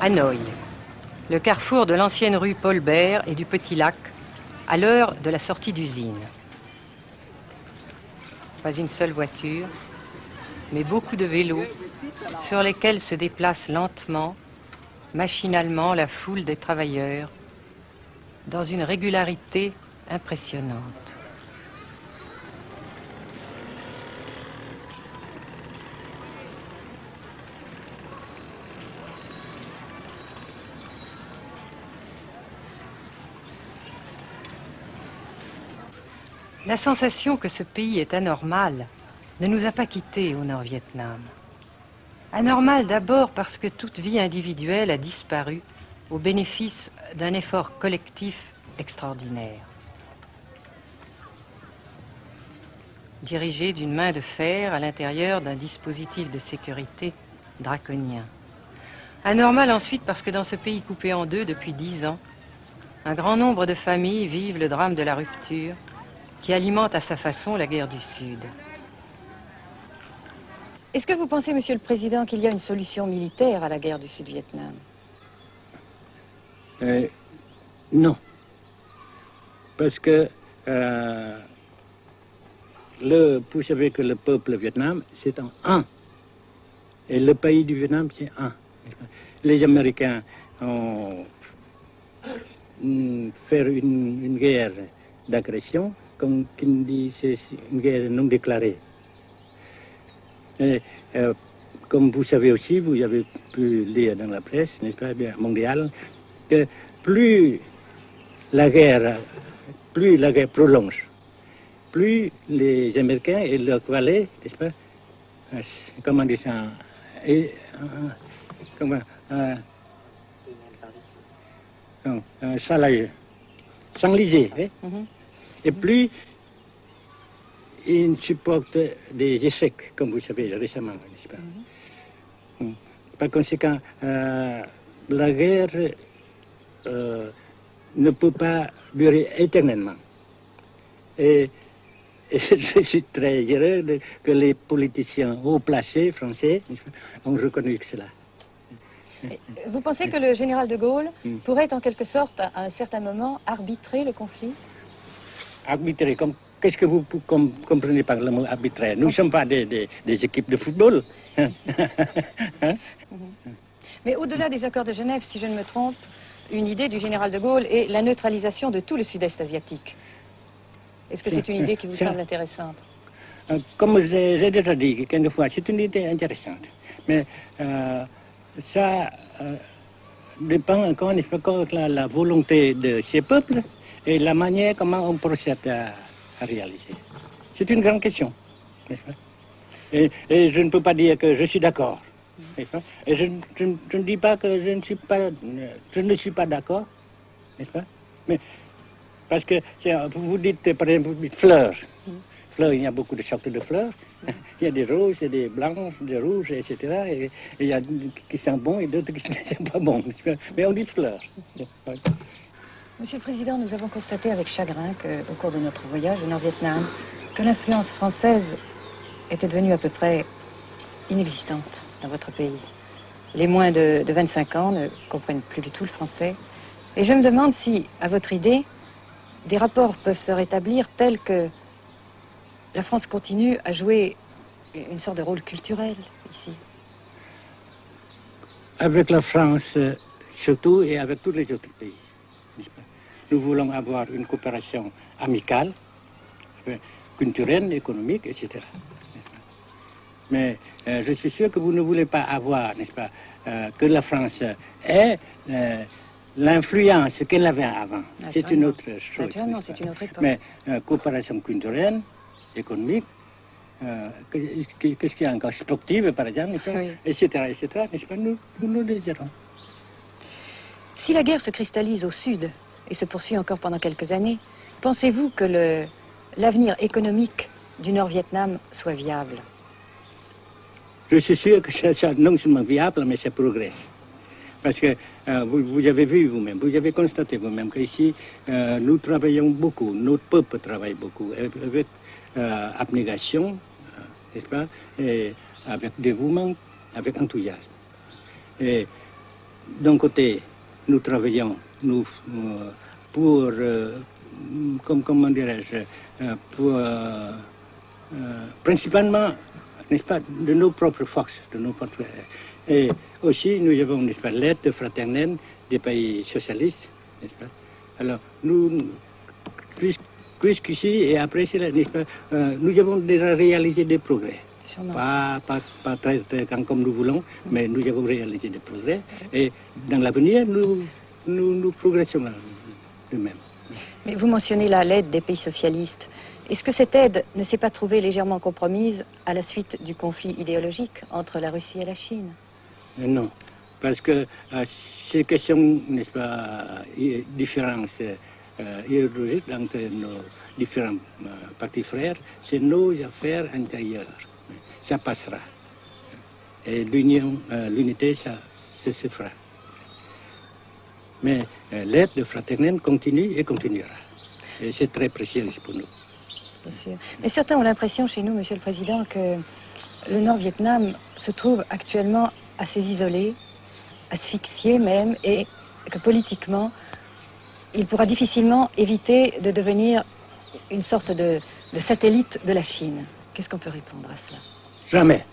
Hanoï, le carrefour de l'ancienne rue Paul Bert et du Petit Lac, à l'heure de la sortie d'usine. Pas une seule voiture, mais beaucoup de vélos sur lesquels se déplace lentement, machinalement la foule des travailleurs, dans une régularité impressionnante. La sensation que ce pays est anormal ne nous a pas quittés au Nord-Vietnam. Anormal d'abord parce que toute vie individuelle a disparu au bénéfice d'un effort collectif extraordinaire. Dirigé d'une main de fer à l'intérieur d'un dispositif de sécurité draconien. Anormal ensuite parce que dans ce pays coupé en deux depuis 10 ans, un grand nombre de familles vivent le drame de la rupture qui alimente à sa façon la guerre du Sud. Est-ce que vous pensez, Monsieur le Président, qu'il y a une solution militaire à la guerre du Sud-Vietnam? Non. Parce que vous savez que le peuple Vietnam, c'est un. Et le pays du Vietnam, c'est un. Les Américains ont fait une guerre d'agression, comme qui dit, c'est une guerre non déclarée. Et, comme vous savez aussi, vous avez pu lire dans la presse, n'est-ce pas, mondiale, que plus la guerre prolonge, plus les Américains et leurs valets, n'est-ce pas, comment dire ça, s'enliser, hein? Et plus ils supportent des échecs, comme vous savez récemment, n'est-ce pas? Par conséquent, la guerre ne peut pas durer éternellement. Et je suis très heureux que les politiciens haut placés français ont reconnu cela. Vous pensez que le général de Gaulle pourrait en quelque sorte, à un certain moment, arbitrer le conflit? Arbitrer, qu'est-ce que vous comprenez par le mot arbitraire? Nous ne sommes pas des équipes de football. Hein? Mais au-delà des accords de Genève, si je ne me trompe, une idée du général de Gaulle est la neutralisation de tout le sud-est asiatique. Est-ce que c'est une idée qui vous semble intéressante? Comme j'ai déjà dit quelquefois, c'est une idée intéressante. Mais ça dépend encore une fois de la volonté de ces peuples et la manière comment on procède à réaliser. C'est une grande question, n'est-ce pas? Et je ne peux pas dire que je suis d'accord. Et je ne dis pas que je ne suis pas d'accord, n'est-ce pas? Mais parce que vous dites, par exemple, vous dites fleurs. Fleurs, il y a beaucoup de sortes de fleurs. Il y a des roses, il y a des blanches, des rouges, etc. Et il y a qui sont bons et d'autres qui ne sont pas bons. Mais on dit fleurs. Monsieur le Président, nous avons constaté avec chagrin qu'au cours de notre voyage au Nord-Vietnam, que l'influence française était devenue à peu près inexistante dans votre pays. Les moins de 25 ans ne comprennent plus du tout le français. Et je me demande si, à votre idée, des rapports peuvent se rétablir tels que la France continue à jouer une sorte de rôle culturel ici. Avec la France surtout et avec tous les autres pays. Nous voulons avoir une coopération amicale, culturelle, économique, etc. Mais je suis sûr que vous ne voulez pas avoir, n'est-ce pas, que la France ait l'influence qu'elle avait avant. C'est une autre chose. Naturellement, c'est une autre époque. Mais coopération culturelle, économique, qu'est-ce qu'il y a encore, sportive par exemple, oui. etc., n'est-ce pas, nous le désirons. Si la guerre se cristallise au sud et se poursuit encore pendant quelques années, pensez-vous que l'avenir économique du Nord-Vietnam soit viable? Je suis sûr que c'est non seulement viable, mais ça progresse. Parce que vous avez vu vous-même, vous avez constaté vous-même qu'ici, nous travaillons beaucoup, notre peuple travaille beaucoup, avec abnégation, n'est-ce pas, et avec dévouement, avec enthousiasme. Et d'un côté, nous travaillons pour, comment dirais-je, pour, principalement, n'est-ce pas, de nos propres forces, de nos propres... Et aussi, nous avons, n'est-ce pas, l'aide fraternelle des pays socialistes, n'est-ce pas. Alors, nous, jusqu'ici et après cela, n'est-ce pas, nous avons déjà réalisé des progrès. Pas très grand comme nous voulons, mais nous avons réalisé des progrès. Et dans l'avenir, nous progressons de même. Mais vous mentionnez là l'aide des pays socialistes. Est-ce que cette aide ne s'est pas trouvée légèrement compromise à la suite du conflit idéologique entre la Russie et la Chine? Non, parce que ces questions, n'est-ce pas, différences idéologiques entre nos différents partis frères, c'est nos affaires intérieures. Ça passera. Et l'unité, ça se fera. Mais l'aide fraternelle continue et continuera. Et c'est très précieux pour nous. Bien sûr. Mais certains ont l'impression chez nous, Monsieur le Président, que le Nord-Vietnam se trouve actuellement assez isolé, asphyxié même, et que politiquement, il pourra difficilement éviter de devenir une sorte de satellite de la Chine. Qu'est-ce qu'on peut répondre à cela? Jamais.